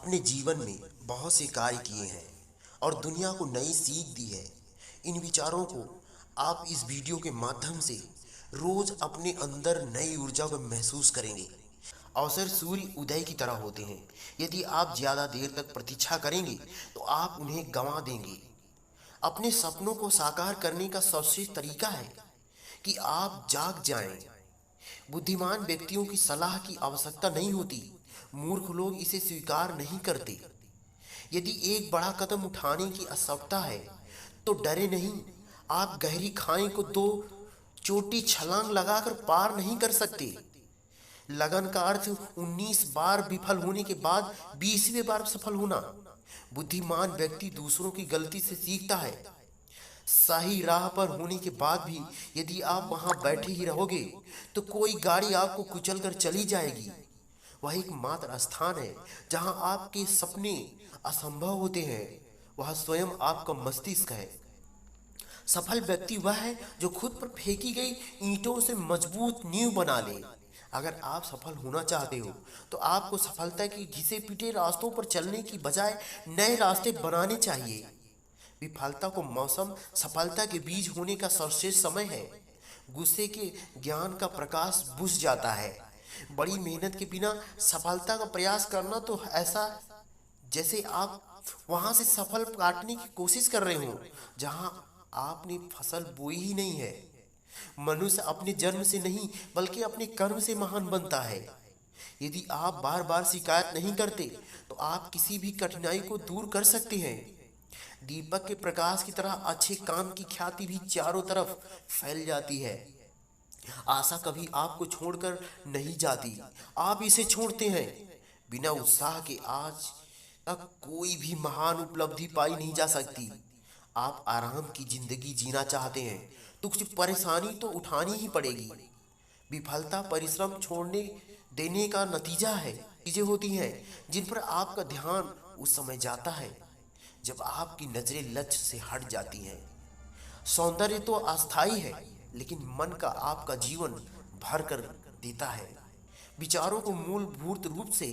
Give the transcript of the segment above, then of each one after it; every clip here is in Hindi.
अपने जीवन में बहुत से कार्य किए हैं और दुनिया को नई सीख दी है। इन विचारों को आप इस वीडियो के माध्यम से रोज अपने अंदर नई ऊर्जा को महसूस करेंगे। अवसर सूर्य उदय की तरह होते हैं। यदि आप ज़्यादा देर तक प्रतीक्षा करेंगे तो आप उन्हें गंवा देंगे। अपने सपनों को साकार करने का सबसे तरीका है कि आप जाग जाएं। बुद्धिमान व्यक्तियों की सलाह की आवश्यकता नहीं होती, मूर्ख लोग इसे स्वीकार नहीं करते। यदि एक बड़ा कदम उठाने की आवश्यकता है तो डरे नहीं। आप गहरी खाई को दो चोटी छलांग लगाकर पार नहीं कर सकते। लगन का अर्थ 19 बार विफल होने के बाद 20वें बार सफल होना। बुद्धिमान व्यक्ति दूसरों की गलती से सीखता है। सही राह पर होने के बाद भी यदि आप वहां बैठे ही रहोगे तो कोई गाड़ी आपको कुचल कर चली जाएगी। वह एकमात्र स्थान है जहां आपके सपने असंभव होते हैं। वह स्वयं आपका मस्तिष्क है। सफल व्यक्ति वह है जो खुद पर फेंकी गई ईंटों से मजबूत नींव बना ले। अगर आप सफल होना चाहते हो तो आपको सफलता के घिसे पिटे रास्तों पर चलने की बजाय नए रास्ते बनाने चाहिए। विफलता को मौसम सफलता के बीज होने का सर्वश्रेष्ठ समय है। गुस्से के ज्ञान का प्रकाश बुझ जाता है। बड़ी मेहनत के बिना सफलता का प्रयास करना तो ऐसा जैसे आप वहां से सफल काटने की कोशिश कर रहे हो जहां आपने फसल बोई ही नहीं है। मनुष्य अपने जन्म से नहीं बल्कि अपने कर्म से महान बनता है। यदि आप बार बार शिकायत नहीं करते तो आप किसी भी कठिनाई को दूर कर सकते हैं। दीपक के प्रकाश की तरह अच्छे काम की ख्याति भी चारों तरफ फैल जाती है। आशा कभी आपको छोड़कर नहीं जाती, आप इसे छोड़ते हैं। बिना उत्साह के आज तक कोई भी महान उपलब्धि पाई नहीं जा सकती। आप आराम की जिंदगी जीना चाहते हैं तो कुछ परेशानी तो उठानी ही पड़ेगी। विफलता परिश्रम छोड़ने देने का नतीजा है। चीजें होती हैं जिन पर आपका ध्यान उस समय जाता है जब आपकी नजरें लक्ष्य से हट जाती हैं। सौंदर्य तो अस्थाई है लेकिन मन का आपका जीवन भर कर देता है। विचारों को मूलभूत रूप से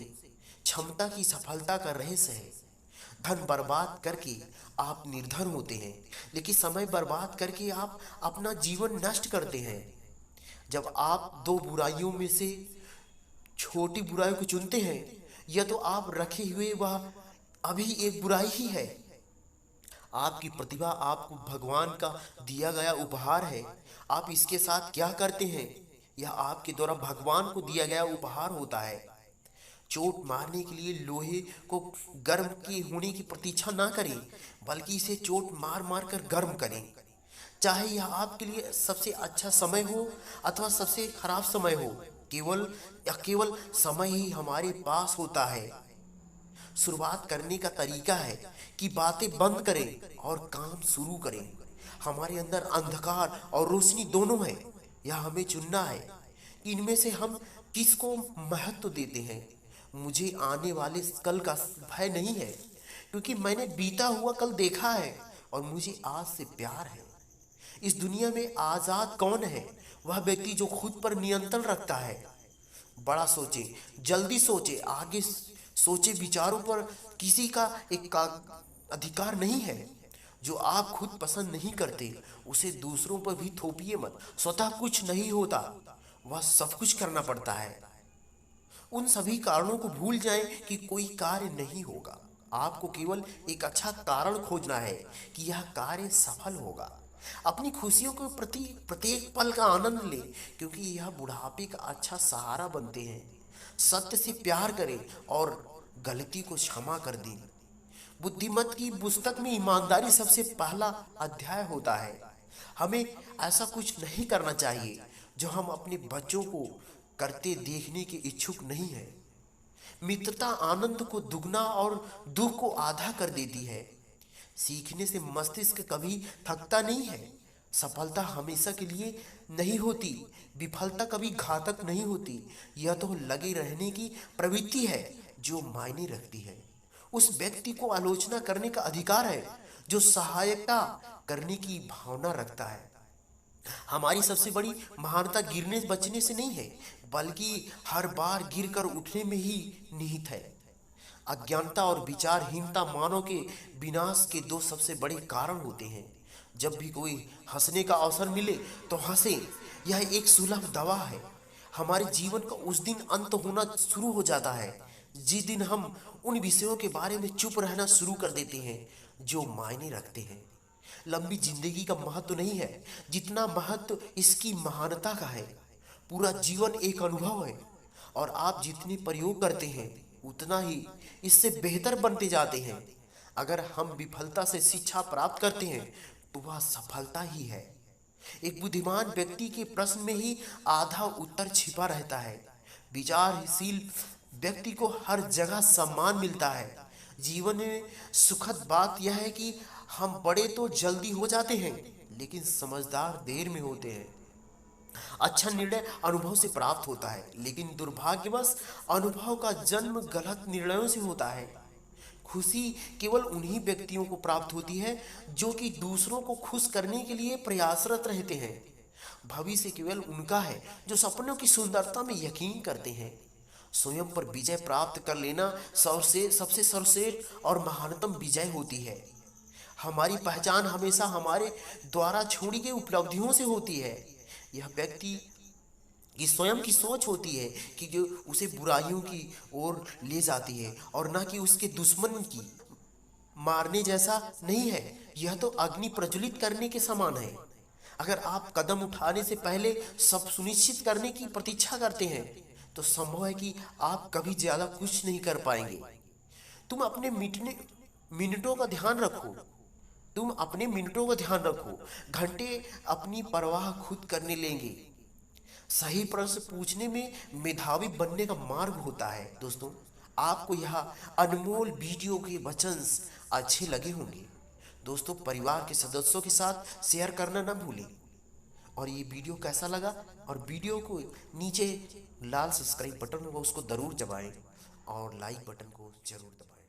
क्षमता की सफलता का रहस्य है। धन बर्बाद करके आप निर्धन होते हैं लेकिन समय बर्बाद करके आप अपना जीवन नष्ट करते हैं। जब आप दो बुराइयों में से छोटी बुराई को चुनते हैं या तो आप रखे हुए वह अभी एक बुराई ही है। आपकी प्रतिभा आपको भगवान का दिया गया उपहार है। आप इसके साथ क्या करते हैं यह आपके द्वारा भगवान को दिया गया उपहार होता है। चोट मारने के लिए लोहे को गर्म के होने की प्रतीक्षा ना करें बल्कि इसे चोट मार मार कर गर्म करें। चाहे यह आपके लिए सबसे अच्छा समय हो अथवा सबसे खराब समय हो, केवल समय ही हमारे पास होता है। शुरुआत करने का तरीका है कि बातें बंद करें और काम शुरू करें। हमारे अंदर अंधकार और रोशनी दोनों है। यह हमें चुनना है इनमें से हम किसको महत्व देते हैं। मुझे आने वाले कल का भय नहीं है क्योंकि मैंने बीता हुआ कल देखा है और मुझे आज से प्यार है। इस दुनिया में आजाद कौन है? वह व्यक्ति जो खुद पर नियंत्रण रखता है। बड़ा सोचे, जल्दी सोचे, आगे सोचे। विचारों पर किसी का अधिकार नहीं है। जो आप खुद पसंद नहीं करते उसे दूसरों पर भी थोपिए मत। स्वतः कुछ नहीं होता, वह सब कुछ करना पड़ता है। उन सभी कारणों को भूल जाएं कि कोई कार्य नहीं होगा। आपको केवल एक अच्छा कारण खोजना है कि यह कार्य सफल होगा। अपनी खुशियों के प्रति प्रत्येक पल का आनंद लें क्योंकि यह बुढ़ापे का अच्छा सहारा बनते हैं। सत्य से प्यार करें और गलती को क्षमा कर दें। बुद्धिमत की पुस्तक में ईमानदारी सबसे पहला अध्याय होता है। हमें ऐसा कुछ नहीं करना चाहिए जो हम अपने बच्चों को करते देखने के इच्छुक नहीं है। मित्रता आनंद को दुगना और दुख को आधा कर देती है। सीखने से मस्तिष्क कभी थकता नहीं है। सफलता हमेशा के लिए नहीं होती, विफलता कभी घातक नहीं होती। यह तो लगे रहने की प्रवृत्ति है जो मायने रखती है। उस व्यक्ति को आलोचना करने का अधिकार है जो सहायता करने की भावना रखता है। हमारी सबसे बड़ी महानता गिरने बचने से नहीं है बल्कि हर बार गिरकर उठने में ही निहित है। अज्ञानता और विचारहीनता मानव के विनाश के दो सबसे बड़े कारण होते हैं। जब भी कोई हंसने का अवसर मिले तो हंसे, यह एक सुलभ दवा है। हमारे जीवन का उस दिन अंत होना शुरू हो जाता है जिस दिन हम उन विषयों के बारे में चुप रहना शुरू कर देते हैं जो मायने रखते हैं। लंबी जिंदगी का महत्व नहीं है जितना महत्व इसकी महानता का है। पूरा जीवन एक अनुभव है और आप जितने प्रयोग करते हैं उतना ही इससे बेहतर बनते जाते हैं। अगर हम विफलता से शिक्षा प्राप्त करते हैं तो वह सफलता ही है। एक बुद्धिमान व्यक्ति के प्रश्न में ही आधा उत्तर छिपा रहता है। विचारशील व्यक्ति को हर जगह सम्मान मिलता है। जीवन में सुखद बात यह है कि हम बड़े तो जल्दी हो जाते हैं लेकिन समझदार देर में होते हैं। अच्छा निर्णय अनुभव से प्राप्त होता है लेकिन दुर्भाग्यवश अनुभव का जन्म गलत निर्णयों से होता है। खुशी केवल उन्हीं व्यक्तियों को प्राप्त होती है जो कि दूसरों को खुश करने के लिए प्रयासरत रहते हैं। भविष्य केवल उनका है जो सपनों की सुंदरता में यकीन करते हैं। स्वयं पर विजय प्राप्त कर लेना सबसे सर्वश्रेष्ठ और महानतम विजय होती है। हमारी पहचान हमेशा हमारे द्वारा छोड़ी गई उपलब्धियों से होती है। यह व्यक्ति की स्वयं की सोच होती है कि जो उसे बुराइयों की ओर ले जाती है और ना कि उसके दुश्मन की। मारने जैसा नहीं है, यह तो अग्नि प्रज्वलित करने के समान है। अगर आप कदम उठाने से पहले सब सुनिश्चित करने की प्रतीक्षा करते हैं तो संभव है कि आप कभी ज्यादा कुछ नहीं कर पाएंगे। तुम अपने मिनटों का ध्यान रखो। तुम अपने मिनटों का ध्यान रखो, घंटे अपनी परवाह खुद करने लेंगे। सही प्रश्न पूछने में मेधावी बनने का मार्ग होता है। दोस्तों, आपको यह अनमोल वीडियो के वचन अच्छे लगे होंगे। दोस्तों, परिवार के सदस्यों के साथ शेयर करना न भूलें। और ये वीडियो कैसा लगा, और वीडियो को नीचे लाल सब्सक्राइब बटन होगा उसको ज़रूर दबाएं और लाइक बटन को ज़रूर दबाएं।